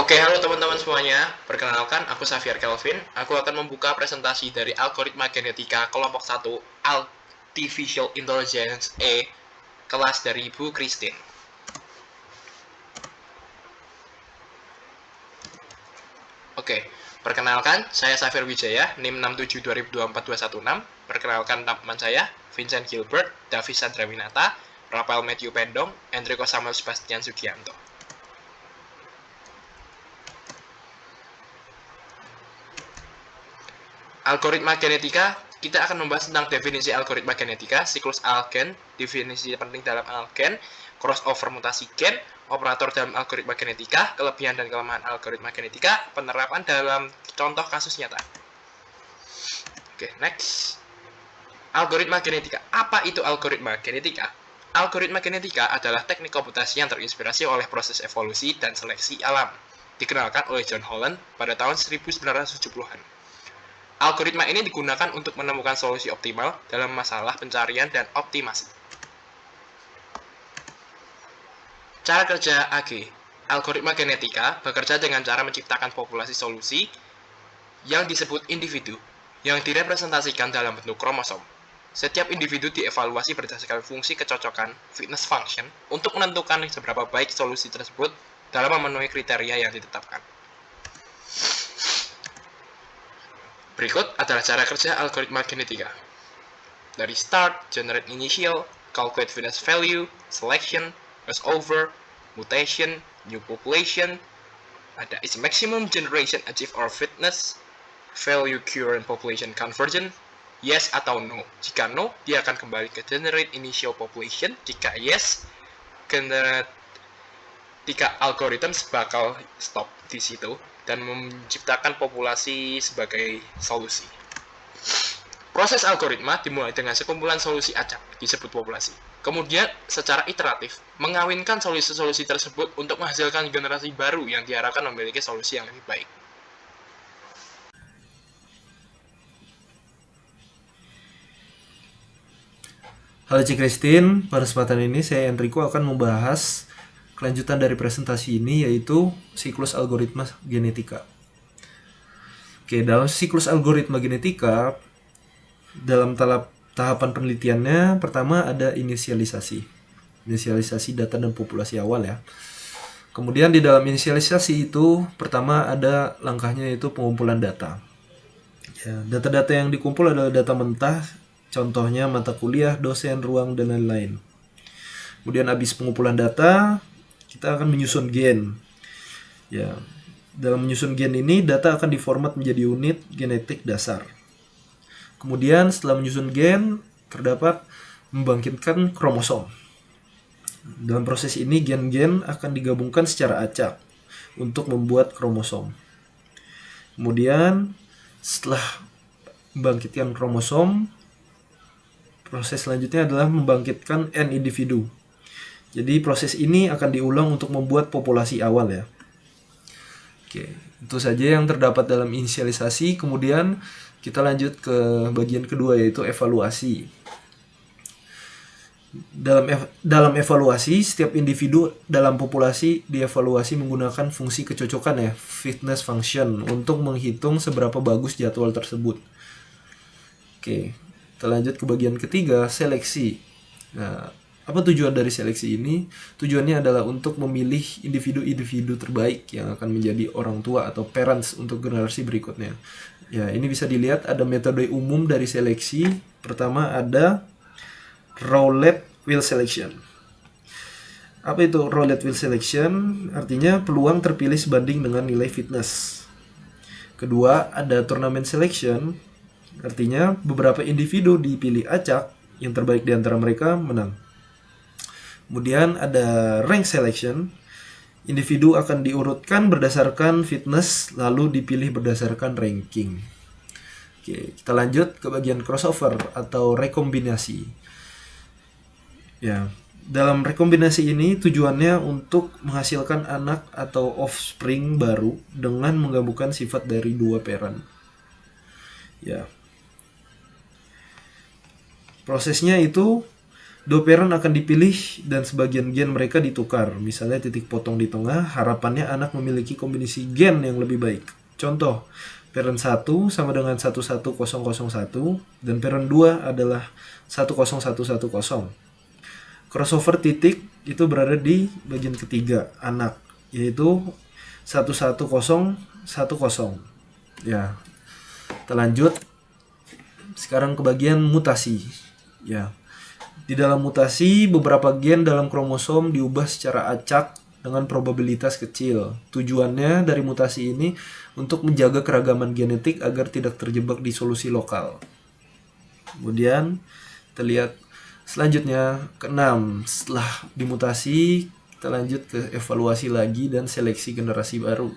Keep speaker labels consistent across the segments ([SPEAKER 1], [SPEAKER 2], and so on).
[SPEAKER 1] Oke, halo teman-teman semuanya. Perkenalkan, aku Xavier Kelvin. Aku akan membuka presentasi dari algoritma genetika kelompok 1 Artificial Intelligence E kelas dari Ibu Christine. Oke, perkenalkan, saya Xavier Wijaya, NIM 6720242116. Perkenalkan teman saya, Vincent Gilbert, Davis Sandrawinata, Rafael Matthew Pendong, Enrico Samuel Sebastian Sugianto. Algoritma genetika, kita akan membahas tentang definisi algoritma genetika, siklus algen, definisi penting dalam algen, crossover mutasi gen, operator dalam algoritma genetika, kelebihan dan kelemahan algoritma genetika, penerapan dalam contoh kasus nyata. Oke, next. Algoritma genetika. Apa itu algoritma genetika? Algoritma genetika adalah teknik komputasi yang terinspirasi oleh proses evolusi dan seleksi alam, dikenalkan oleh John Holland pada tahun 1970-an. Algoritma ini digunakan untuk menemukan solusi optimal dalam masalah pencarian dan optimasi. Cara kerja AG. Algoritma genetika bekerja dengan cara menciptakan populasi solusi yang disebut individu, yang direpresentasikan dalam bentuk kromosom. Setiap individu dievaluasi berdasarkan fungsi kecocokan, fitness function, untuk menentukan seberapa baik solusi tersebut dalam memenuhi kriteria yang ditetapkan. Berikut adalah cara kerja algoritma genetika. Dari start, generate initial, calculate fitness value, selection, crossover, mutation, new population, ada is maximum generation achieve our fitness, value current population conversion, yes atau no. Jika no, dia akan kembali ke generate initial population. Jika yes, ketika algorithms bakal stop di situ dan menciptakan populasi sebagai solusi. Proses algoritma dimulai dengan sekumpulan solusi acak, disebut populasi. Kemudian, secara iteratif, mengawinkan solusi-solusi tersebut untuk menghasilkan generasi baru yang diharapkan memiliki solusi yang lebih baik.
[SPEAKER 2] Halo Cik Christine, pada kesempatan ini saya Enrico akan membahas kelanjutan dari presentasi ini yaitu siklus algoritma genetika. Oke, dalam siklus algoritma genetika, dalam tahapan penelitiannya, pertama ada inisialisasi data dan populasi awal ya. Kemudian di dalam inisialisasi itu, pertama ada langkahnya yaitu pengumpulan data. Ya, data-data yang dikumpul adalah data mentah, contohnya mata kuliah, dosen, ruang, dan lain-lain. Kemudian habis pengumpulan data, kita akan menyusun gen. Ya, dalam menyusun gen ini, data akan diformat menjadi unit genetik dasar. Kemudian setelah menyusun gen, terdapat membangkitkan kromosom. Dalam proses ini, gen-gen akan digabungkan secara acak untuk membuat kromosom. Kemudian setelah membangkitkan kromosom, proses selanjutnya adalah membangkitkan N individu. Jadi proses ini akan diulang untuk membuat populasi awal ya. Oke, itu saja yang terdapat dalam inisialisasi. Kemudian kita lanjut ke bagian kedua yaitu evaluasi. Dalam evaluasi, setiap individu dalam populasi dievaluasi menggunakan fungsi kecocokan ya, fitness function, untuk menghitung seberapa bagus jadwal tersebut. Oke, kita lanjut ke bagian ketiga, seleksi. Nah, apa tujuan dari seleksi ini? Tujuannya adalah untuk memilih individu-individu terbaik yang akan menjadi orang tua atau parents untuk generasi berikutnya. Ya, ini bisa dilihat ada metode umum dari seleksi. Pertama ada Rowlett Will Selection. Apa itu Rowlett Will Selection? Artinya peluang terpilih sebanding dengan nilai fitness. Kedua ada Tournament Selection. Artinya beberapa individu dipilih acak, yang terbaik di antara mereka menang. Kemudian ada rank selection. Individu akan diurutkan berdasarkan fitness lalu dipilih berdasarkan ranking. Oke, kita lanjut ke bagian crossover atau rekombinasi. Ya, dalam rekombinasi ini tujuannya untuk menghasilkan anak atau offspring baru dengan menggabungkan sifat dari dua parent. Ya. Prosesnya itu Dua parent akan dipilih dan sebagian gen mereka ditukar. Misalnya titik potong di tengah, harapannya anak memiliki kombinasi gen yang lebih baik. Contoh, parent 1 sama dengan 11001 dan parent 2 adalah 10110. Crossover titik itu berada di bagian ketiga anak, yaitu 11010. Ya, kita lanjut sekarang ke bagian mutasi. Ya, di dalam mutasi, beberapa gen dalam kromosom diubah secara acak dengan probabilitas kecil. Tujuannya dari mutasi ini untuk menjaga keragaman genetik agar tidak terjebak di solusi lokal. Kemudian kita lihat selanjutnya keenam, setelah dimutasi kita lanjut ke evaluasi lagi dan seleksi generasi baru.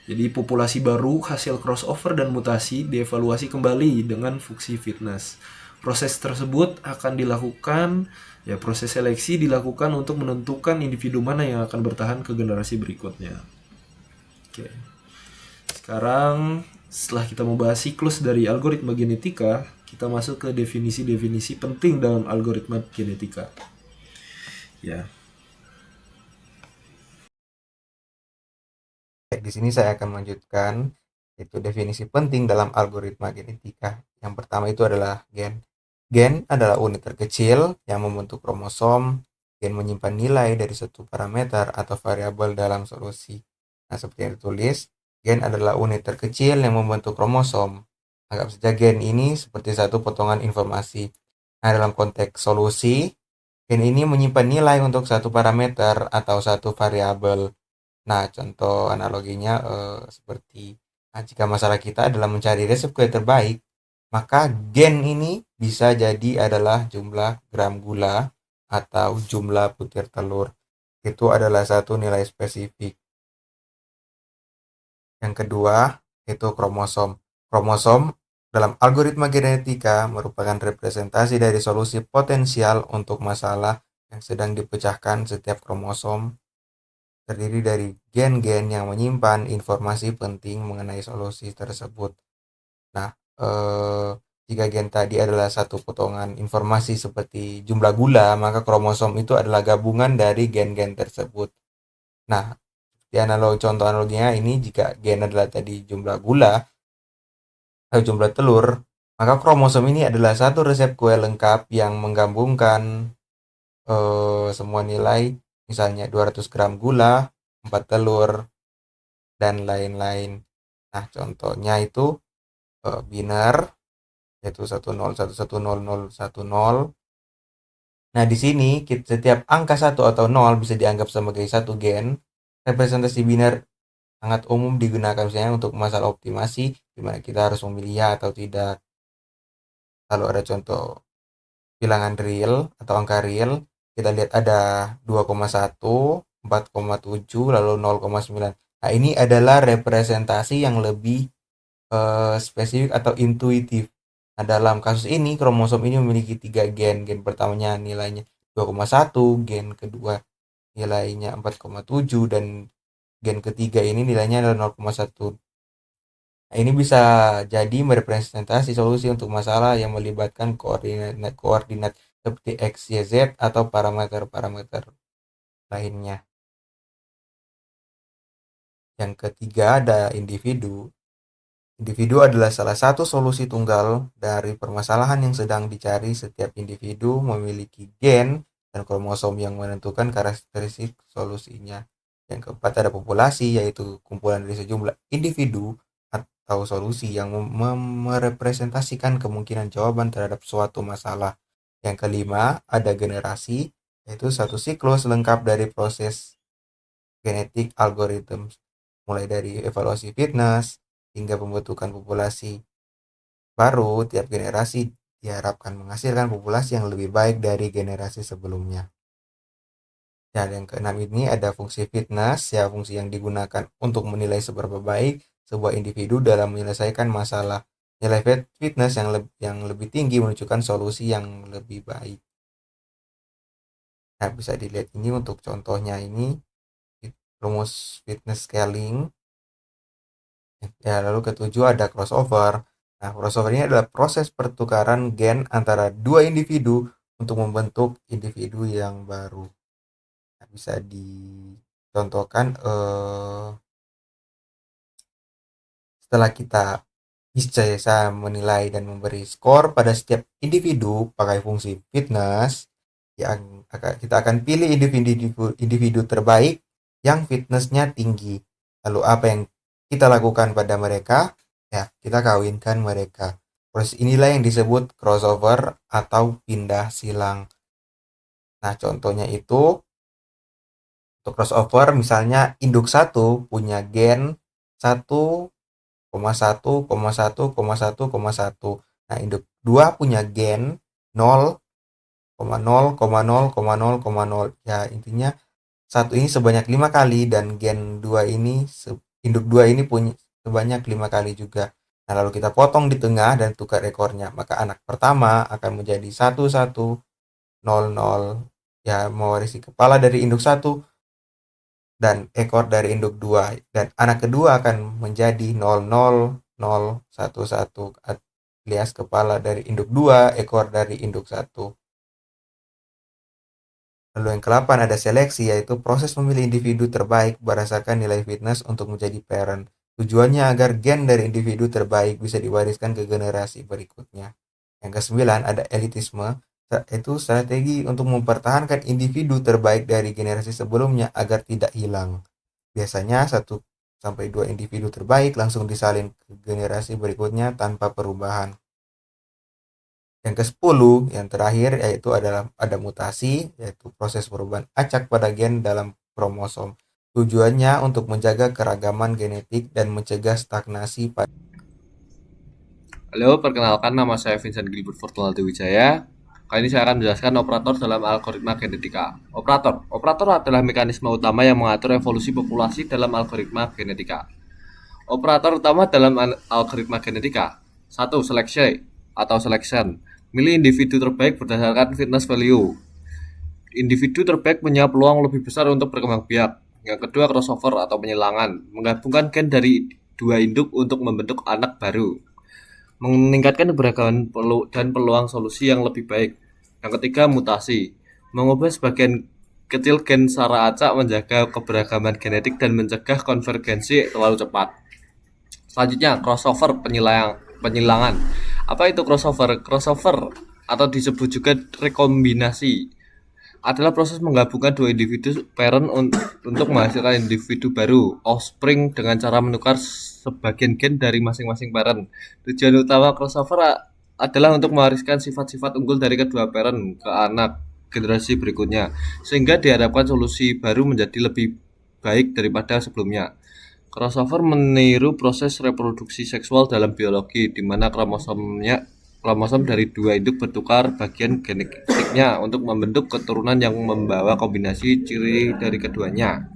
[SPEAKER 2] Jadi populasi baru hasil crossover dan mutasi dievaluasi kembali dengan fungsi fitness. Proses tersebut akan dilakukan, ya proses seleksi dilakukan untuk menentukan individu mana yang akan bertahan ke generasi berikutnya. Oke. Sekarang setelah kita membahas siklus dari algoritma genetika, kita masuk ke definisi-definisi penting dalam algoritma genetika. Ya.
[SPEAKER 3] Di sini saya akan melanjutkan itu definisi penting dalam algoritma genetika. Yang pertama itu adalah gen. Gen adalah unit terkecil yang membentuk kromosom. Gen menyimpan nilai dari suatu parameter atau variabel dalam solusi. Nah, seperti yang ditulis, gen adalah unit terkecil yang membentuk kromosom. Anggap saja gen ini seperti satu potongan informasi. Nah, dalam konteks solusi, gen ini menyimpan nilai untuk satu parameter atau satu variabel. Nah, contoh analoginya seperti jika masalah kita adalah mencari resep kue terbaik, maka gen ini bisa jadi adalah jumlah gram gula atau jumlah butir telur. Itu adalah satu nilai spesifik. Yang kedua, itu kromosom. Kromosom dalam algoritma genetika merupakan representasi dari solusi potensial untuk masalah yang sedang dipecahkan. Setiap kromosom terdiri dari gen-gen yang menyimpan informasi penting mengenai solusi tersebut. Nah, jika gen tadi adalah satu potongan informasi seperti jumlah gula, maka kromosom itu adalah gabungan dari gen-gen tersebut. Nah, contoh analoginya ini, jika gen adalah tadi jumlah gula atau jumlah telur, maka kromosom ini adalah satu resep kue lengkap yang menggabungkan semua nilai, misalnya 200 gram gula, 4 telur, dan lain-lain. Nah, contohnya itu biner, yaitu 10110010. Nah, di sini setiap angka 1 atau 0 bisa dianggap sebagai satu gen. Representasi biner sangat umum digunakan misalnya untuk masalah optimasi, di mana kita harus memilih ya atau tidak. Lalu ada contoh bilangan real atau angka real, kita lihat ada 2,1, 4,7, lalu 0,9. Nah, ini adalah representasi yang lebih spesifik atau intuitif. Nah, dalam kasus ini kromosom ini memiliki 3 gen. Gen pertamanya nilainya 2,1, gen kedua nilainya 4,7, dan gen ketiga ini nilainya adalah 0,1. Nah, ini bisa jadi merepresentasi solusi untuk masalah yang melibatkan koordinat seperti X, Y, Z atau parameter-parameter lainnya. Yang ketiga ada individu. Individu adalah salah satu solusi tunggal dari permasalahan yang sedang dicari. Setiap individu memiliki gen dan kromosom yang menentukan karakteristik solusinya. Yang keempat ada populasi, yaitu kumpulan dari sejumlah individu atau solusi yang merepresentasikan kemungkinan jawaban terhadap suatu masalah. Yang kelima ada generasi, yaitu satu siklus lengkap dari proses genetik algoritma, mulai dari evaluasi fitness hingga pembentukan populasi baru. Tiap generasi diharapkan menghasilkan populasi yang lebih baik dari generasi sebelumnya. Dan yang keenam ini ada fungsi fitness, ya fungsi yang digunakan untuk menilai seberapa baik sebuah individu dalam menyelesaikan masalah. Nilai fitness yang lebih tinggi menunjukkan solusi yang lebih baik. Nah, bisa dilihat ini untuk contohnya ini rumus fitness scaling. Ya, lalu ketujuh ada crossover. Nah, crossover ini adalah proses pertukaran gen antara dua individu untuk membentuk individu yang baru. Nah, bisa dicontohkan setelah kita bisa menilai dan memberi skor pada setiap individu pakai fungsi fitness, yang kita akan pilih individu terbaik yang fitnessnya tinggi. Lalu apa yang kita lakukan pada mereka? Ya, kita kawinkan mereka. Proses inilah yang disebut crossover atau pindah silang. Nah, contohnya itu untuk crossover misalnya induk 1 punya gen 1,1,1,1,1,1. Nah, induk 2 punya gen 0,0,0,0,0. Ya, intinya satu ini sebanyak 5 kali dan gen 2 ini induk 2 ini punya sebanyak 5 kali juga. Nah, lalu kita potong di tengah dan tukar ekornya. Maka anak pertama akan menjadi 1100 ya, mewarisi kepala dari induk 1 dan ekor dari induk 2, dan anak kedua akan menjadi 00011 alias kepala dari induk 2, ekor dari induk 1. Lalu yang ke-8 ada seleksi, yaitu proses memilih individu terbaik berdasarkan nilai fitness untuk menjadi parent. Tujuannya agar gen dari individu terbaik bisa diwariskan ke generasi berikutnya. Yang ke-9 ada elitisme, yaitu strategi untuk mempertahankan individu terbaik dari generasi sebelumnya agar tidak hilang. Biasanya 1-2 individu terbaik langsung disalin ke generasi berikutnya tanpa perubahan. Yang ke-10, yang terakhir, yaitu adalah ada mutasi, yaitu proses perubahan acak pada gen dalam kromosom. Tujuannya untuk menjaga keragaman genetik dan mencegah stagnasi pada.
[SPEAKER 4] Halo, perkenalkan nama saya Vincent Gilbert Fortunaldi Wijaya. Kali ini saya akan menjelaskan operator dalam algoritma genetika. Operator adalah mekanisme utama yang mengatur evolusi populasi dalam algoritma genetika. Operator utama dalam algoritma genetika: 1. Seleksi atau selection, milih individu terbaik berdasarkan fitness value. Individu terbaik punya peluang lebih besar untuk berkembang biak. Yang kedua, crossover atau penyilangan, menggabungkan gen dari dua induk untuk membentuk anak baru, meningkatkan keberagaman dan peluang solusi yang lebih baik. Yang ketiga, mutasi, mengubah sebagian kecil gen secara acak, menjaga keberagaman genetik dan mencegah konvergensi terlalu cepat. Selanjutnya, crossover, penyilangan. Apa itu crossover? Crossover atau disebut juga rekombinasi adalah proses menggabungkan dua individu parent untuk menghasilkan individu baru, offspring, dengan cara menukar sebagian gen dari masing-masing parent. Tujuan utama crossover adalah untuk mewariskan sifat-sifat unggul dari kedua parent ke anak generasi berikutnya, sehingga diharapkan solusi baru menjadi lebih baik daripada sebelumnya. Crossover meniru proses reproduksi seksual dalam biologi, di mana kromosom dari dua induk bertukar bagian genetiknya untuk membentuk keturunan yang membawa kombinasi ciri dari keduanya.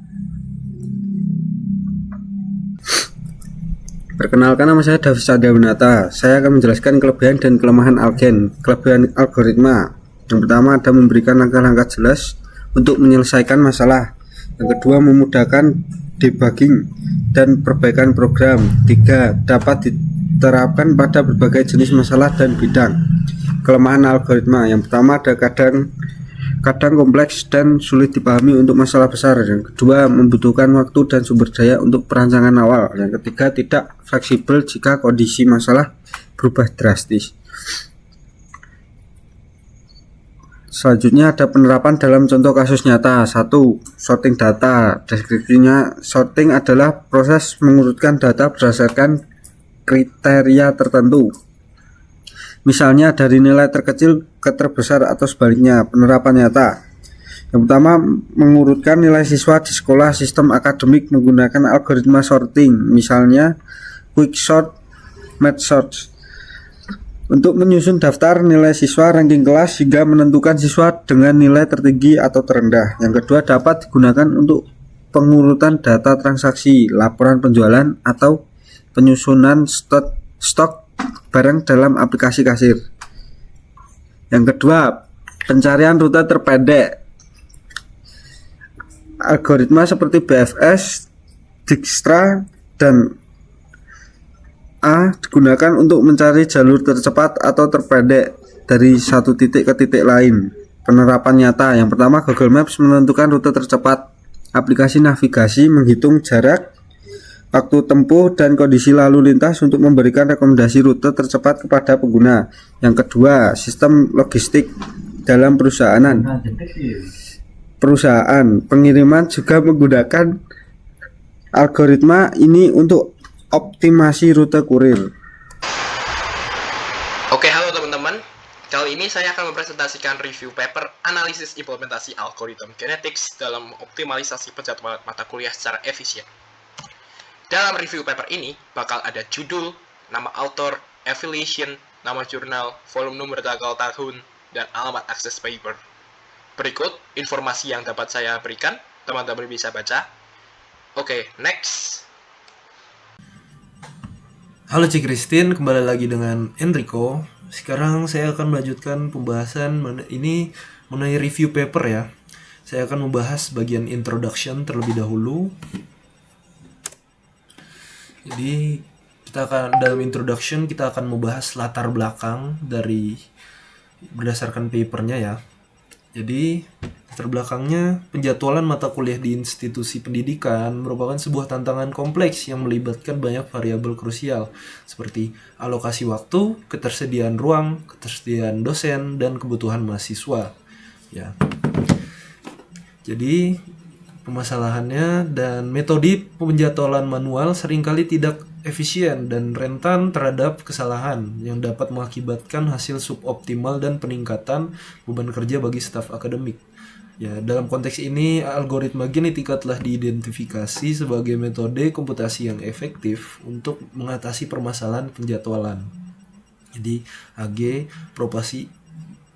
[SPEAKER 5] Perkenalkan, nama saya Davis Chandrawinata. Saya akan menjelaskan kelebihan dan kelemahan algen. Kelebihan algoritma: yang pertama, ada memberikan langkah-langkah jelas untuk menyelesaikan masalah. Yang kedua, memudahkan debugging dan perbaikan program. 3. Dapat diterapkan pada berbagai jenis masalah dan bidang. Kelemahan algoritma: yang pertama, ada kadang kompleks dan sulit dipahami untuk masalah besar. Yang kedua, membutuhkan waktu dan sumber daya untuk perancangan awal. Yang ketiga, tidak fleksibel jika kondisi masalah berubah drastis. Selanjutnya ada penerapan dalam contoh kasus nyata. 1. Sorting data. Deskripsinya: sorting adalah proses mengurutkan data berdasarkan kriteria tertentu, misalnya dari nilai terkecil ke terbesar atau sebaliknya. Penerapan nyata: yang pertama, mengurutkan nilai siswa di sekolah sistem akademik menggunakan algoritma sorting, misalnya quicksort, mathsort, untuk menyusun daftar nilai siswa ranking kelas hingga menentukan siswa dengan nilai tertinggi atau terendah. Yang kedua, dapat digunakan untuk pengurutan data transaksi, laporan penjualan, atau penyusunan stok barang dalam aplikasi kasir. Yang kedua, pencarian rute terpendek. Algoritma seperti BFS, Dijkstra, dan A digunakan untuk mencari jalur tercepat atau terpendek dari satu titik ke titik lain. Penerapan nyata. Yang pertama, Google Maps menentukan rute tercepat. Aplikasi navigasi menghitung jarak, waktu tempuh, dan kondisi lalu lintas untuk memberikan rekomendasi rute tercepat kepada pengguna. Yang kedua, sistem logistik dalam perusahaan pengiriman juga menggunakan algoritma ini untuk optimasi rute kurir.
[SPEAKER 1] Oke, halo teman-teman. Kali ini saya akan mempresentasikan review paper analisis implementasi algoritma genetics dalam optimalisasi penjadwalan mata kuliah secara efisien. Dalam review paper ini bakal ada judul, nama author, affiliation, nama jurnal, volume nomor tanggal tahun, dan alamat akses paper. Berikut informasi yang dapat saya berikan, teman-teman bisa baca. Oke, next.
[SPEAKER 2] Halo Cik Christine, kembali lagi dengan Enrico. Sekarang saya akan melanjutkan pembahasan ini mengenai review paper ya. Saya akan membahas bagian introduction terlebih dahulu. Jadi dalam introduction kita akan membahas latar belakang dari berdasarkan papernya ya. Jadi latar belakangnya, penjadwalan mata kuliah di institusi pendidikan merupakan sebuah tantangan kompleks yang melibatkan banyak variabel krusial seperti alokasi waktu, ketersediaan ruang, ketersediaan dosen, dan kebutuhan mahasiswa. Ya. Jadi permasalahannya dan metode penjadwalan manual seringkali tidak efisien dan rentan terhadap kesalahan yang dapat mengakibatkan hasil suboptimal dan peningkatan beban kerja bagi staf akademik. Ya, dalam konteks ini algoritma genetika telah diidentifikasi sebagai metode komputasi yang efektif untuk mengatasi permasalahan penjadwalan. Jadi AG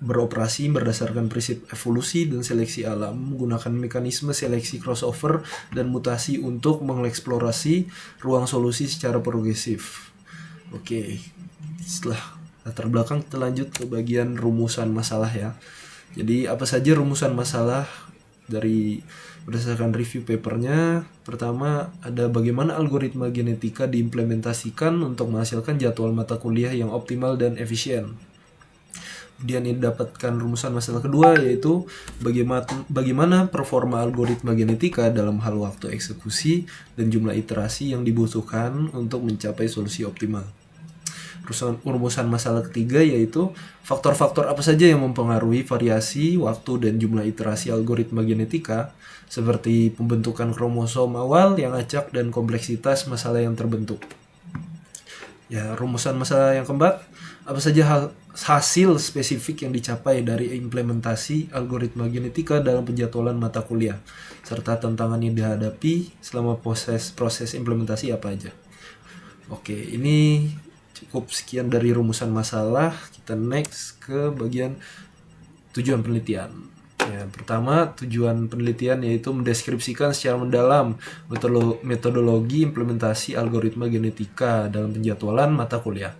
[SPEAKER 2] beroperasi berdasarkan prinsip evolusi dan seleksi alam, menggunakan mekanisme seleksi crossover dan mutasi untuk mengeksplorasi ruang solusi secara progresif. Oke, setelah latar belakang kita lanjut ke bagian rumusan masalah ya. Jadi apa saja rumusan masalah dari berdasarkan review papernya? Pertama, ada bagaimana algoritma genetika diimplementasikan untuk menghasilkan jadwal mata kuliah yang optimal dan efisien. Kemudian ini dapatkan rumusan masalah kedua, yaitu bagaimana performa algoritma genetika dalam hal waktu eksekusi dan jumlah iterasi yang dibutuhkan untuk mencapai solusi optimal. Rumusan masalah ketiga yaitu faktor-faktor apa saja yang mempengaruhi variasi waktu dan jumlah iterasi algoritma genetika, seperti pembentukan kromosom awal yang acak dan kompleksitas masalah yang terbentuk. Ya, rumusan masalah yang keempat, apa saja hasil spesifik yang dicapai dari implementasi algoritma genetika dalam penjadwalan mata kuliah, serta tantangan yang dihadapi selama proses implementasi apa aja. Oke, ini cukup sekian dari rumusan masalah. Kita next ke bagian tujuan penelitian. Ya, pertama, tujuan penelitian yaitu mendeskripsikan secara mendalam metodologi implementasi algoritma genetika dalam penjadwalan mata kuliah.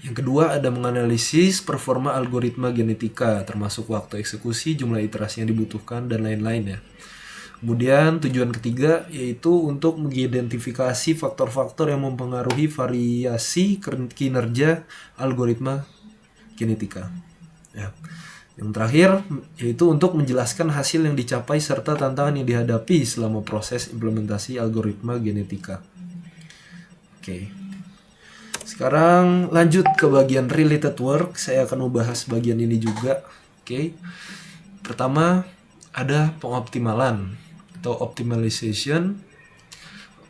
[SPEAKER 2] Yang kedua, ada menganalisis performa algoritma genetika, termasuk waktu eksekusi, jumlah iterasi yang dibutuhkan, dan lain-lain ya. Kemudian tujuan ketiga yaitu untuk mengidentifikasi faktor-faktor yang mempengaruhi variasi kinerja algoritma genetika. Ya. Yang terakhir yaitu untuk menjelaskan hasil yang dicapai serta tantangan yang dihadapi selama proses implementasi algoritma genetika. Oke. Sekarang lanjut ke bagian related work. Saya akan membahas bagian ini juga. Oke. Pertama, ada pengoptimalan atau optimization.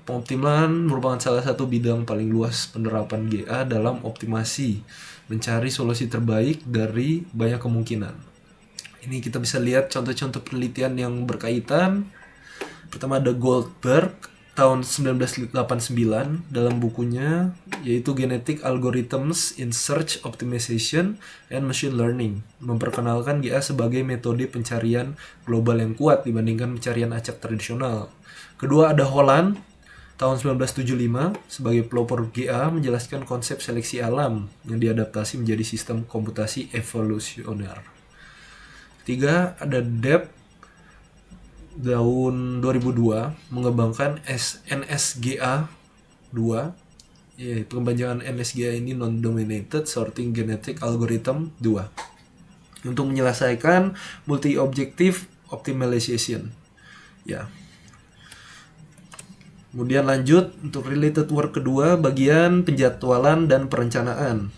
[SPEAKER 2] Pengoptimalan merupakan salah satu bidang paling luas penerapan GA dalam optimasi, mencari solusi terbaik dari banyak kemungkinan. Ini kita bisa lihat contoh-contoh penelitian yang berkaitan. Pertama ada Goldberg tahun 1989 dalam bukunya yaitu Genetic Algorithms in Search Optimization and Machine Learning, memperkenalkan GA sebagai metode pencarian global yang kuat dibandingkan pencarian acak tradisional. Kedua ada Holland tahun 1975 sebagai pelopor GA menjelaskan konsep seleksi alam yang diadaptasi menjadi sistem komputasi evolusioner. Ketiga ada Deb tahun 2002 mengembangkan NSGA2 pengembangan NSGA ini non-dominated sorting genetic algorithm 2 untuk menyelesaikan multi-objective optimization. Ya. Kemudian lanjut untuk related work kedua, bagian penjadwalan dan perencanaan.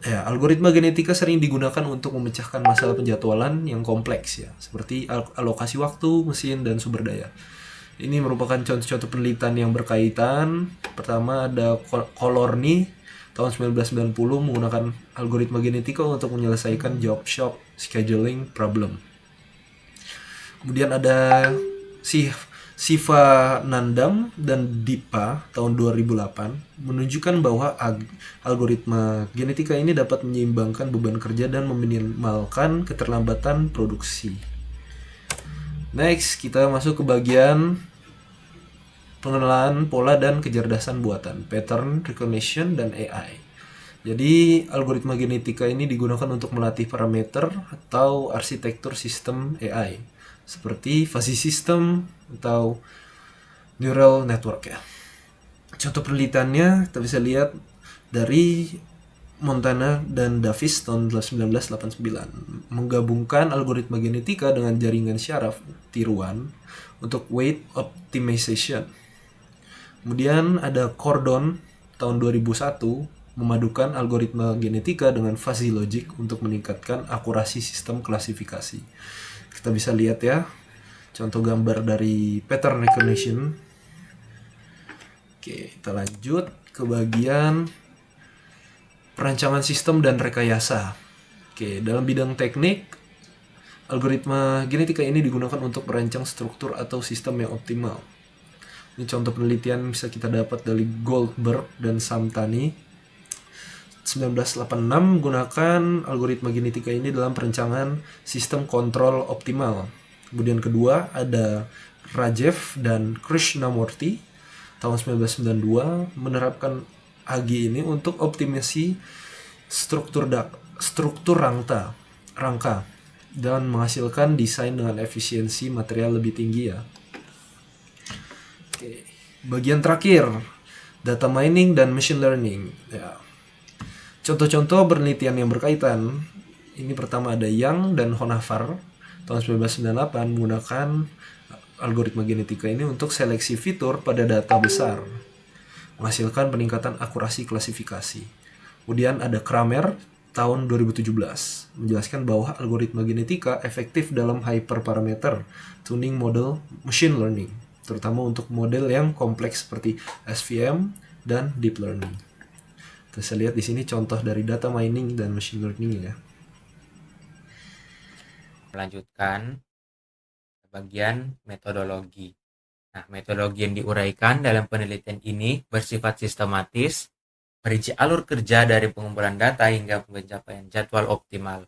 [SPEAKER 2] Ya, algoritma genetika sering digunakan untuk memecahkan masalah penjadwalan yang kompleks ya, seperti alokasi waktu, mesin, dan sumber daya. Ini merupakan contoh-contoh penelitian yang berkaitan. Pertama ada Colorny tahun 1990 menggunakan algoritma genetika untuk menyelesaikan job shop scheduling problem. Kemudian ada Siva Nandam dan Dipa tahun 2008 menunjukkan bahwa algoritma genetika ini dapat menyeimbangkan beban kerja dan meminimalkan keterlambatan produksi. Next, kita masuk ke bagian pengenalan pola dan kecerdasan buatan, pattern recognition dan AI. Jadi, algoritma genetika ini digunakan untuk melatih parameter atau arsitektur sistem AI, seperti fuzzy system atau neural network ya. Contoh penelitiannya kita bisa lihat dari Montana dan Davis tahun 1989 menggabungkan algoritma genetika dengan jaringan syaraf tiruan untuk weight optimization. Kemudian ada Cordon tahun 2001 memadukan algoritma genetika dengan fuzzy logic untuk meningkatkan akurasi sistem klasifikasi. Kita bisa lihat ya contoh gambar dari pattern recognition. Oke, kita lanjut ke bagian perancangan sistem dan rekayasa. Oke, dalam bidang teknik, algoritma genetika ini digunakan untuk merancang struktur atau sistem yang optimal. Ini contoh penelitian bisa kita dapat dari Goldberg dan Samtani 1986 menggunakan algoritma genetika ini dalam perancangan sistem kontrol optimal. Kemudian kedua ada Rajev dan Krishnamurti tahun 1992 menerapkan AG ini untuk optimasi struktur rangka dan menghasilkan desain dengan efisiensi material lebih tinggi ya. Oke, bagian terakhir data mining dan machine learning ya. Contoh-contoh penelitian yang berkaitan ini pertama ada Yang dan Honavar tahun 1998 menggunakan algoritma genetika ini untuk seleksi fitur pada data besar, menghasilkan peningkatan akurasi klasifikasi. Kemudian ada Kramer tahun 2017 menjelaskan bahwa algoritma genetika efektif dalam hyperparameter tuning model machine learning, terutama untuk model yang kompleks seperti SVM dan deep learning. Kita bisa lihat di sini contoh dari data mining dan machine learning ya.
[SPEAKER 3] Melanjutkan ke bagian metodologi. Nah, metodologi yang diuraikan dalam penelitian ini bersifat sistematis, merinci alur kerja dari pengumpulan data hingga pencapaian jadwal optimal.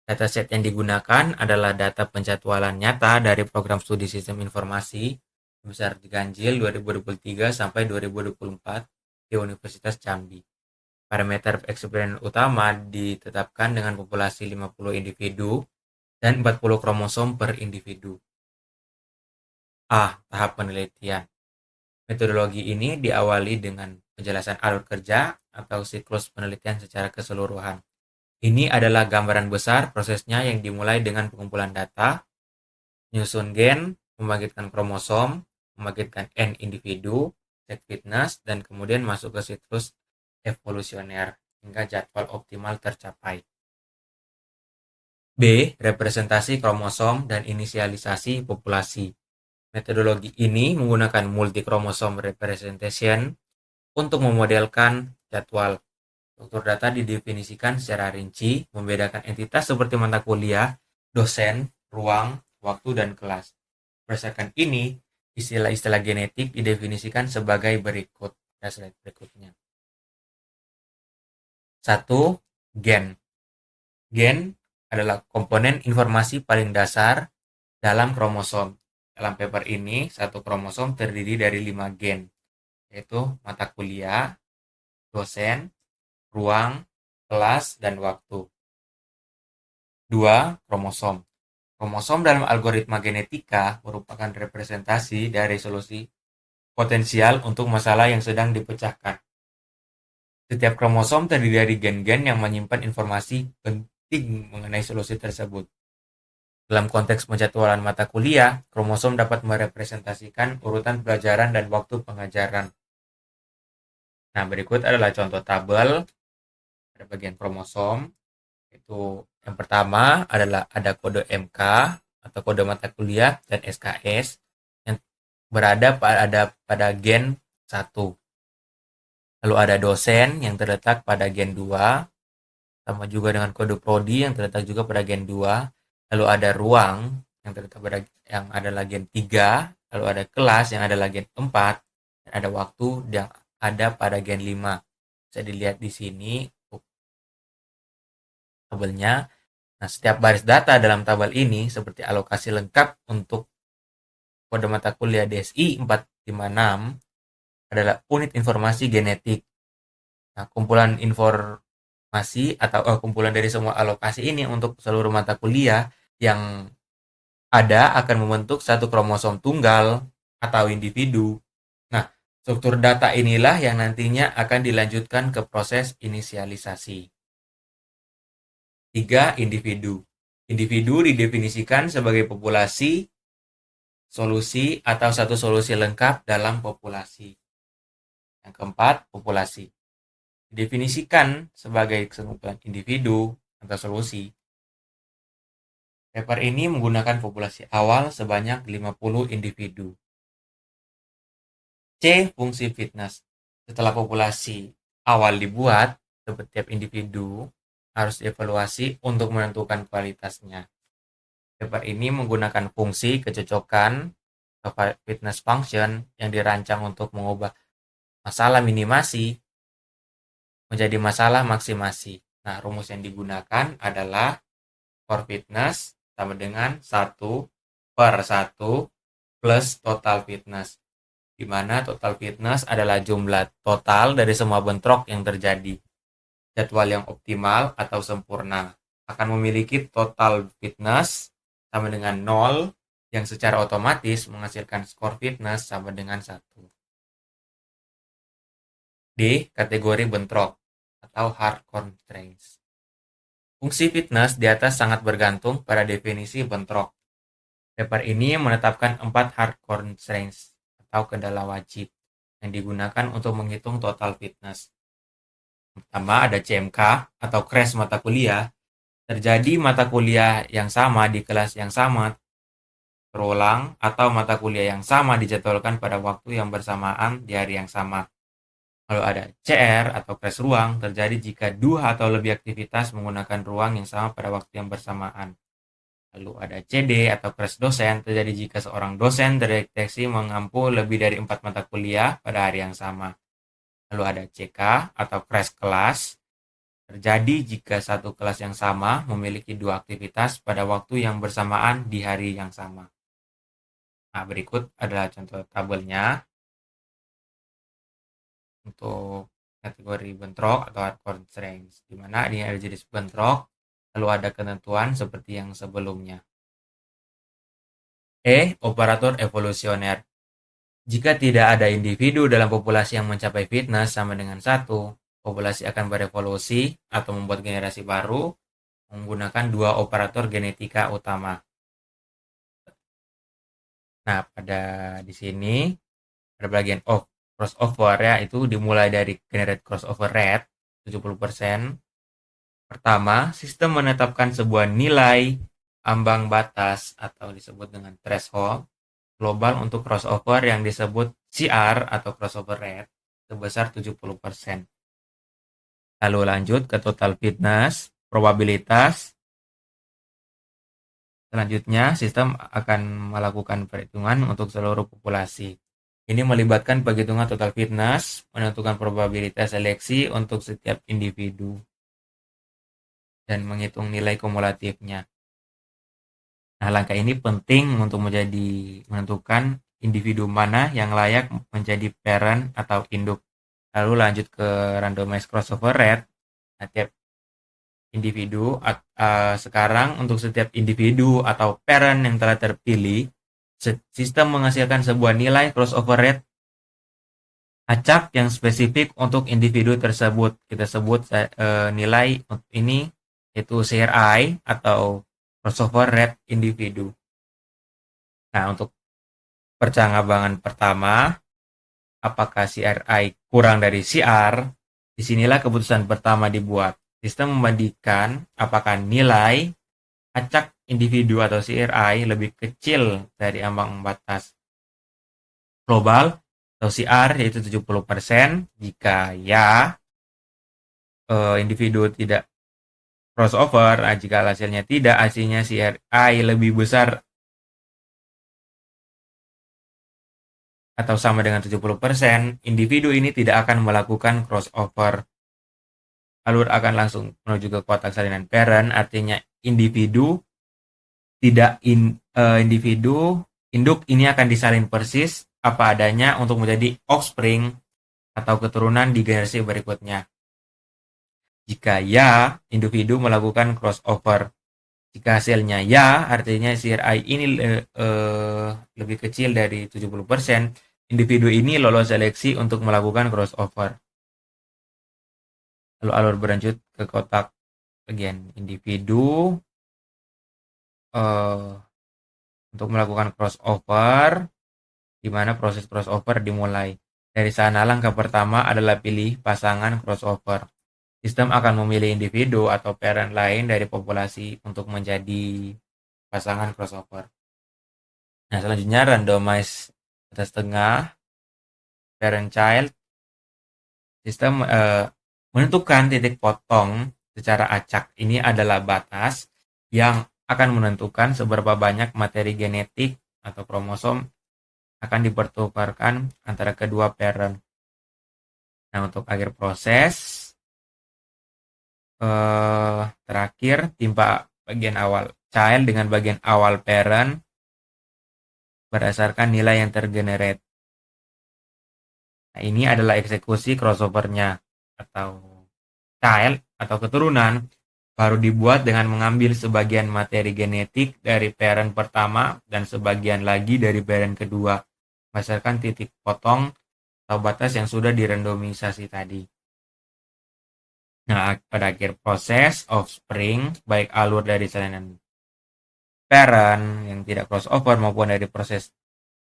[SPEAKER 3] Dataset yang digunakan adalah data penjadwalan nyata dari program studi sistem informasi sebesar Ganjil 2023 sampai 2024 di Universitas Jambi. Parameter eksperimen utama ditetapkan dengan populasi 50 individu dan 40 kromosom per individu. A. Tahap penelitian. Metodologi ini diawali dengan penjelasan alur kerja atau siklus penelitian secara keseluruhan. Ini adalah gambaran besar prosesnya yang dimulai dengan pengumpulan data, menyusun gen, membangkitkan kromosom, membangkitkan N individu, cek fitness, dan kemudian masuk ke siklus evolusioner hingga jadwal optimal tercapai. B. Representasi kromosom dan inisialisasi populasi. Metodologi ini menggunakan multi-kromosom representation untuk memodelkan jadwal. Struktur data didefinisikan secara rinci, membedakan entitas seperti mata kuliah, dosen, ruang, waktu, dan kelas. Berdasarkan ini, istilah-istilah genetik didefinisikan sebagai berikut. Slide berikutnya. 1. Gen. Gen adalah komponen informasi paling dasar dalam kromosom. Dalam paper ini, satu kromosom terdiri dari 5 gen, yaitu mata kuliah, dosen, ruang, kelas, dan waktu. 2. Kromosom. Kromosom dalam algoritma genetika merupakan representasi dari solusi potensial untuk masalah yang sedang dipecahkan. Setiap kromosom terdiri dari gen-gen yang menyimpan informasi penting mengenai solusi tersebut. Dalam konteks penjadwalan mata kuliah, kromosom dapat merepresentasikan urutan pelajaran dan waktu pengajaran. Nah, berikut adalah contoh tabel pada bagian kromosom. Itu yang pertama adalah ada kode MK atau kode mata kuliah dan SKS yang berada pada gen 1. Lalu ada dosen yang terletak pada gen 2, sama juga dengan kode prodi yang terletak juga pada gen 2. Lalu ada ruang yang terletak pada yang adalah gen 3, lalu ada kelas yang adalah gen 4, dan ada waktu yang ada pada gen 5. Bisa dilihat di sini tabelnya. Nah, setiap baris data dalam tabel ini seperti alokasi lengkap untuk kode mata kuliah DSI 456 adalah unit informasi genetik. Nah, kumpulan informasi atau kumpulan dari semua alokasi ini untuk seluruh mata kuliah yang ada akan membentuk satu kromosom tunggal atau individu. Nah, struktur data inilah yang nantinya akan dilanjutkan ke proses inisialisasi. 3. Individu. Individu didefinisikan sebagai populasi, solusi, atau satu solusi lengkap dalam populasi. Yang keempat, populasi. Didefinisikan sebagai sekumpulan individu atau solusi. Paper ini menggunakan populasi awal sebanyak 50 individu. C. Fungsi fitness. Setelah populasi awal dibuat, setiap individu harus dievaluasi untuk menentukan kualitasnya. Paper ini menggunakan fungsi kecocokan atau fitness function yang dirancang untuk mengubah masalah minimasi menjadi masalah maksimasi. Nah, rumus yang digunakan adalah core fitness sama dengan 1/1 plus total fitness, di mana total fitness adalah jumlah total dari semua bentrok yang terjadi. Jadwal yang optimal atau sempurna akan memiliki total fitness sama dengan 0 yang secara otomatis menghasilkan skor fitness sama dengan 1. D. Kategori bentrok atau hard constraints. Fungsi fitness di atas sangat bergantung pada definisi bentrok. Paper ini menetapkan 4 hard constraints atau kendala wajib yang digunakan untuk menghitung total fitness. Pertama ada CMK atau crash mata kuliah. Terjadi mata kuliah yang sama di kelas yang sama terulang atau mata kuliah yang sama dijadwalkan pada waktu yang bersamaan di hari yang sama. Lalu ada CR atau crash ruang, terjadi jika 2 atau lebih aktivitas menggunakan ruang yang sama pada waktu yang bersamaan. Lalu ada CD atau crash dosen, terjadi jika seorang dosen terdeteksi mengampu lebih dari 4 mata kuliah pada hari yang sama. Lalu ada CK atau crash kelas, terjadi jika satu kelas yang sama memiliki 2 aktivitas pada waktu yang bersamaan di hari yang sama. Nah, berikut adalah contoh tabelnya untuk kategori bentrok atau hard constraints, di mana ini ada jenis bentrok, lalu ada ketentuan seperti yang sebelumnya. Operator evolusioner. Jika tidak ada individu dalam populasi yang mencapai fitness sama dengan 1, populasi akan berevolusi atau membuat generasi baru menggunakan 2 operator genetika utama. Nah, pada di sini pada bagian crossover ya, itu dimulai dari generate crossover rate 70%. Pertama, sistem menetapkan sebuah nilai ambang batas atau disebut dengan threshold global untuk crossover yang disebut CR atau crossover rate sebesar 70%. Lalu lanjut ke total fitness, probabilitas. Selanjutnya, sistem akan melakukan perhitungan untuk seluruh populasi. Ini melibatkan penghitungan total fitness, menentukan probabilitas seleksi untuk setiap individu, dan menghitung nilai kumulatifnya. Nah, langkah ini penting untuk menentukan individu mana yang layak menjadi parent atau induk. Lalu lanjut ke randomized crossover rate. Nah, tiap individu sekarang untuk setiap individu atau parent yang telah terpilih, sistem menghasilkan sebuah nilai crossover rate
[SPEAKER 6] acak yang spesifik untuk individu tersebut. Kita sebut nilai ini yaitu CRI atau crossover rate individu. Nah, untuk percanggabangan pertama, apakah CRI kurang dari CR? Disinilah keputusan pertama dibuat. Sistem membandingkan apakah nilai acak individu atau CRI lebih kecil dari ambang batas global atau CR yaitu 70%. Jika ya, individu tidak crossover. Jika hasilnya tidak, hasilnya CRI lebih besar atau sama dengan 70%, individu ini tidak akan melakukan crossover. Alur akan langsung menuju ke kotak salinan parent, artinya individu induk ini akan disalin persis apa adanya untuk menjadi offspring atau keturunan di generasi berikutnya. Jika ya, individu melakukan crossover. Jika hasilnya ya, artinya CRI ini lebih kecil dari 70%, individu ini lolos seleksi untuk melakukan crossover. Lalu alur berlanjut ke kotak bagian individu untuk melakukan crossover, di mana proses crossover dimulai. Dari sana langkah pertama adalah pilih pasangan crossover. Sistem akan memilih individu atau parent lain dari populasi untuk menjadi pasangan crossover. Nah, selanjutnya randomize atas tengah parent child. Sistem menentukan titik potong secara acak. Ini adalah batas yang akan menentukan seberapa banyak materi genetik atau kromosom akan dipertukarkan antara kedua parent. Nah, untuk akhir proses terakhir timpa bagian awal child dengan bagian awal parent berdasarkan nilai yang tergenerate. Nah, ini adalah eksekusi crossovernya atau child atau keturunan baru dibuat dengan mengambil sebagian materi genetik dari parent pertama dan sebagian lagi dari parent kedua berdasarkan titik potong atau batas yang sudah dirandomisasi tadi. Nah, pada akhir proses offspring, baik alur dari salinan parent yang tidak crossover maupun dari proses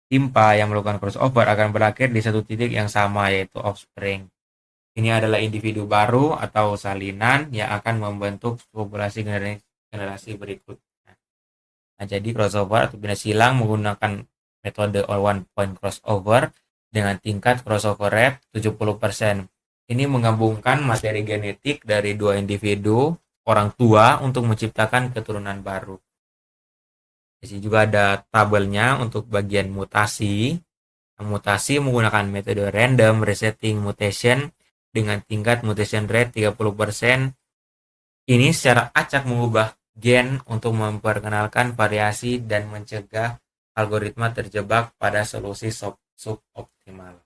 [SPEAKER 6] timpa yang melakukan crossover akan berakhir di satu titik yang sama, yaitu offspring. Ini adalah individu baru atau salinan yang akan membentuk populasi generasi berikutnya. Nah, jadi crossover atau pindah silang menggunakan metode one point crossover dengan tingkat crossover rate 70%. Ini menggabungkan materi genetik dari dua individu orang tua untuk menciptakan keturunan baru. Di sini juga ada tabelnya untuk bagian mutasi. Mutasi menggunakan metode random resetting mutation dengan tingkat mutation rate 30%. Ini secara acak mengubah gen untuk memperkenalkan variasi dan mencegah algoritma terjebak pada solusi suboptimal.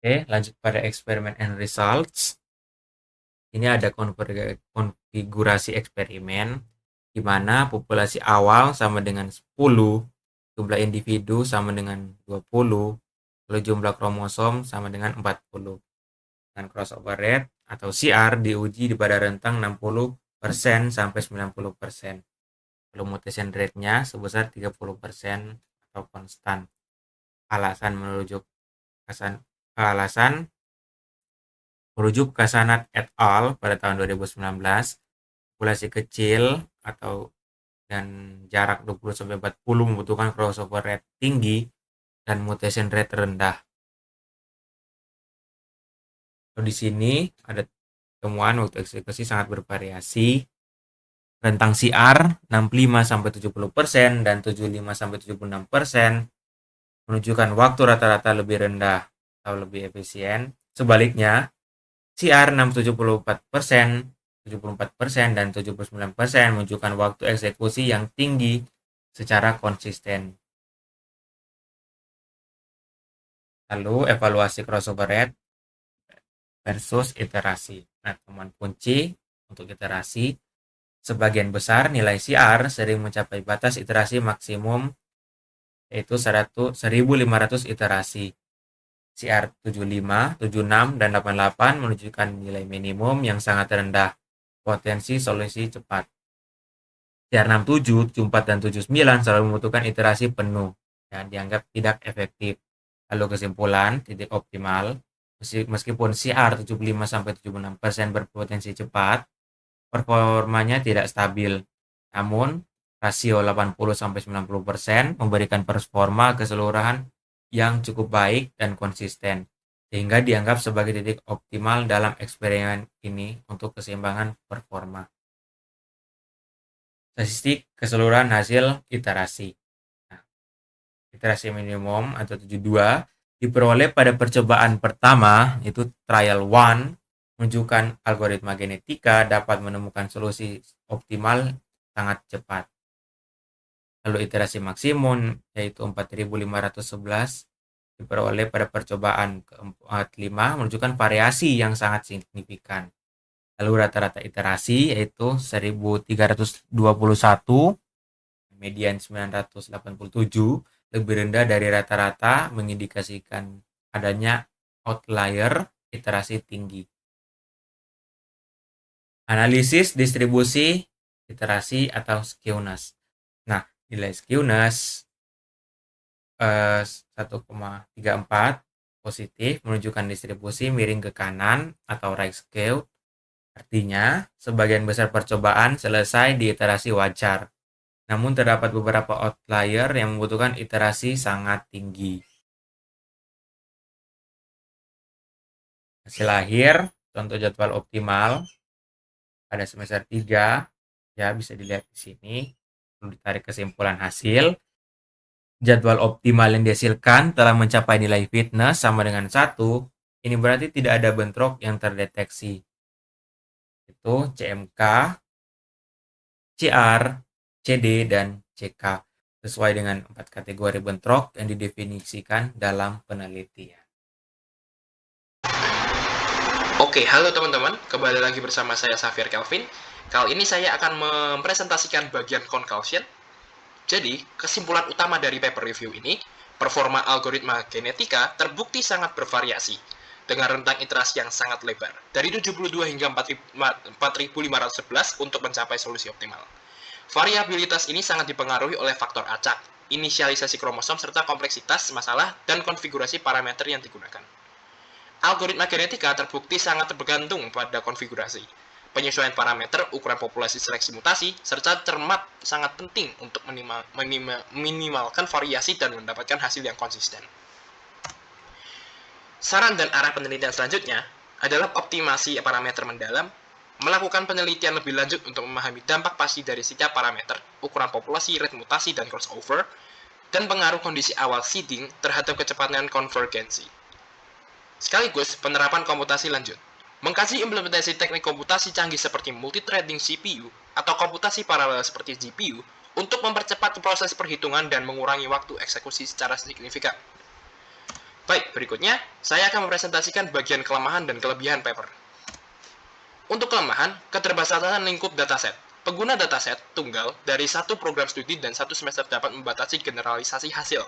[SPEAKER 6] Oke, lanjut pada eksperimen and results. Ini ada konfigurasi eksperimen di mana populasi awal sama dengan 10, jumlah individu sama dengan 20, lalu jumlah kromosom sama dengan 40. Dan crossover rate atau CR diuji pada rentang 60% sampai 90%. Lalu mutation rate-nya sebesar 30% atau konstan. Alasan merujuk Kasanat et al. Pada tahun 2019, populasi kecil dan jarak 20-40 membutuhkan crossover rate tinggi dan mutation rate rendah. Di sini ada temuan waktu eksekusi sangat bervariasi. Rentang CR 65-70% dan 75-76% menunjukkan waktu rata-rata lebih rendah atau lebih efisien. Sebaliknya, CR 6-74%, 74% dan 79% menunjukkan waktu eksekusi yang tinggi secara konsisten. Lalu evaluasi crossover rate versus iterasi. Nah, temuan kunci untuk iterasi, sebagian besar nilai CR sering mencapai batas iterasi maksimum yaitu 1.500 iterasi. CR 75, 76, dan 88 menunjukkan nilai minimum yang sangat rendah, potensi solusi cepat. CR 67, 74, dan 79 selalu membutuhkan iterasi penuh dan dianggap tidak efektif. Lalu kesimpulan, titik optimal, meskipun CR 75-76% berpotensi cepat, performanya tidak stabil. Namun, rasio 80-90% memberikan performa keseluruhan yang cukup baik dan konsisten, sehingga dianggap sebagai titik optimal dalam eksperimen ini untuk keseimbangan performa. Statistik keseluruhan hasil iterasi. Nah, iterasi minimum atau 72 diperoleh pada percobaan pertama, itu trial 1, menunjukkan algoritma genetika dapat menemukan solusi optimal sangat cepat. Lalu iterasi maksimum yaitu 4.511 diperoleh pada percobaan ke-45 menunjukkan variasi yang sangat signifikan. Lalu rata-rata iterasi yaitu 1.321, median 987, lebih rendah dari rata-rata, mengindikasikan adanya outlier iterasi tinggi. Analisis distribusi iterasi atau skewness. Nah, nilai skewness 1,34 positif menunjukkan distribusi miring ke kanan atau right skewed. Artinya, sebagian besar percobaan selesai di iterasi wajar. Namun terdapat beberapa outlier yang membutuhkan iterasi sangat tinggi. Hasil akhir, contoh jadwal optimal pada semester 3, ya bisa dilihat di sini. Perlu ditarik kesimpulan hasil. Jadwal optimal yang dihasilkan telah mencapai nilai fitness sama dengan 1. Ini berarti tidak ada bentrok yang terdeteksi. Itu CMK, CR, CD, dan CK sesuai dengan 4 kategori bentrok yang didefinisikan dalam penelitian.
[SPEAKER 1] Oke, halo teman-teman, kembali lagi bersama saya Xavier Kelvin. Kali ini saya akan mempresentasikan bagian conclusion. Jadi, kesimpulan utama dari paper review ini, performa algoritma genetika terbukti sangat bervariasi dengan rentang iterasi yang sangat lebar, dari 72 hingga 4.511 untuk mencapai solusi optimal. Variabilitas ini sangat dipengaruhi oleh faktor acak, inisialisasi kromosom, serta kompleksitas masalah dan konfigurasi parameter yang digunakan. Algoritma genetika terbukti sangat tergantung pada konfigurasi, penyesuaian parameter, ukuran populasi seleksi mutasi, serta cermat sangat penting untuk minimalkan variasi dan mendapatkan hasil yang konsisten. Saran dan arah penelitian selanjutnya adalah optimasi parameter mendalam, melakukan penelitian lebih lanjut untuk memahami dampak pasti dari setiap parameter, ukuran populasi, rate mutasi, dan crossover, dan pengaruh kondisi awal seeding terhadap kecepatan konvergensi. Sekaligus penerapan komputasi lanjut, mengkaji implementasi teknik komputasi canggih seperti multithreading CPU atau komputasi paralel seperti GPU untuk mempercepat proses perhitungan dan mengurangi waktu eksekusi secara signifikan. Baik, berikutnya saya akan mempresentasikan bagian kelemahan dan kelebihan paper. Untuk kelemahan, keterbatasan lingkup dataset. Pengguna dataset tunggal dari satu program studi dan satu semester dapat membatasi generalisasi hasil.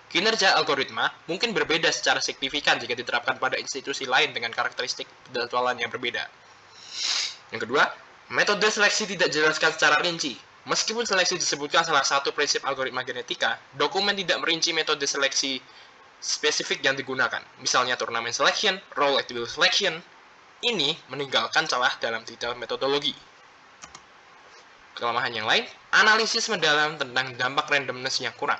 [SPEAKER 1] Kinerja algoritma mungkin berbeda secara signifikan jika diterapkan pada institusi lain dengan karakteristik penjadwalan yang berbeda. Yang kedua, metode seleksi tidak dijelaskan secara rinci. Meskipun seleksi disebutkan salah satu prinsip algoritma genetika, dokumen tidak merinci metode seleksi spesifik yang digunakan, misalnya turnamen selection, role attribute selection. Ini meninggalkan celah dalam detail metodologi. Kelemahan yang lain, analisis mendalam tentang dampak randomness yang kurang.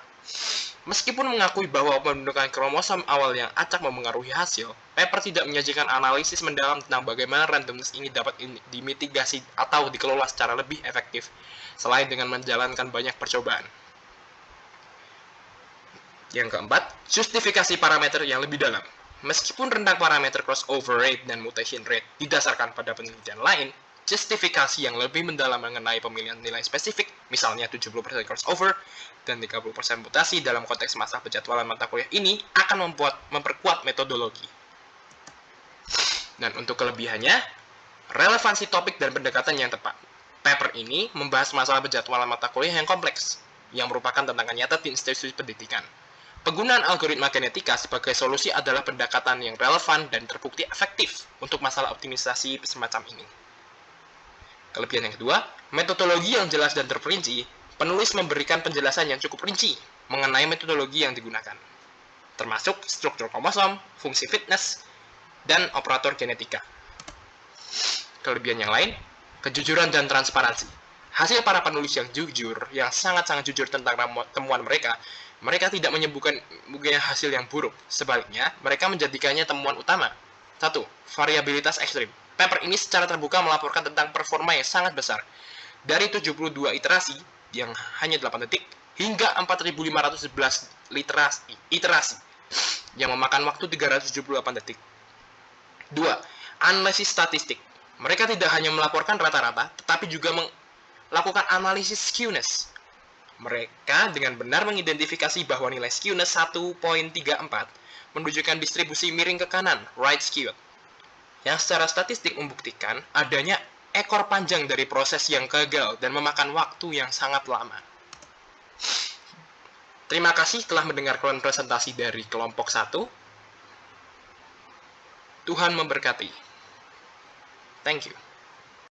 [SPEAKER 1] Meskipun mengakui bahwa pembentukan kromosom awal yang acak memengaruhi hasil, paper tidak menyajikan analisis mendalam tentang bagaimana randomness ini dapat dimitigasi atau dikelola secara lebih efektif, selain dengan menjalankan banyak percobaan. Yang keempat, justifikasi parameter yang lebih dalam. Meskipun rentang parameter crossover rate dan mutation rate didasarkan pada penelitian lain, justifikasi yang lebih mendalam mengenai pemilihan nilai spesifik, misalnya 70% crossover dan 30% mutasi dalam konteks masa penjadwalan mata kuliah ini akan memperkuat metodologi. Dan untuk kelebihannya, relevansi topik dan pendekatan yang tepat. Paper ini membahas masalah penjadwalan mata kuliah yang kompleks. yang merupakan tantangan nyata di institusi pendidikan. Penggunaan algoritma genetika sebagai solusi adalah pendekatan yang relevan dan terbukti efektif untuk masalah optimisasi semacam ini. Kelebihan yang kedua, metodologi yang jelas dan terperinci. Penulis memberikan penjelasan yang cukup rinci mengenai metodologi yang digunakan, termasuk struktur kromosom, fungsi fitness, dan operator genetika. Kelebihan yang lain, kejujuran dan transparansi. Hasil para penulis yang jujur, yang sangat-sangat jujur tentang temuan mereka tidak menyebutkan hasil yang buruk. Sebaliknya, mereka menjadikannya temuan utama. 1. Variabilitas ekstrim. Paper ini secara terbuka melaporkan tentang performa yang sangat besar. Dari 72 iterasi, yang hanya 8 detik, hingga 4.511 iterasi, yang memakan waktu 378 detik. 2. Analisis statistik. Mereka tidak hanya melaporkan rata-rata, tetapi juga melakukan analisis skewness. Mereka dengan benar mengidentifikasi bahwa nilai skewness 1.34 menunjukkan distribusi miring ke kanan, right skewed, yang secara statistik membuktikan adanya ekor panjang dari proses yang gagal dan memakan waktu yang sangat lama. Terima kasih telah mendengarkan presentasi dari kelompok 1. Tuhan memberkati. Thank you.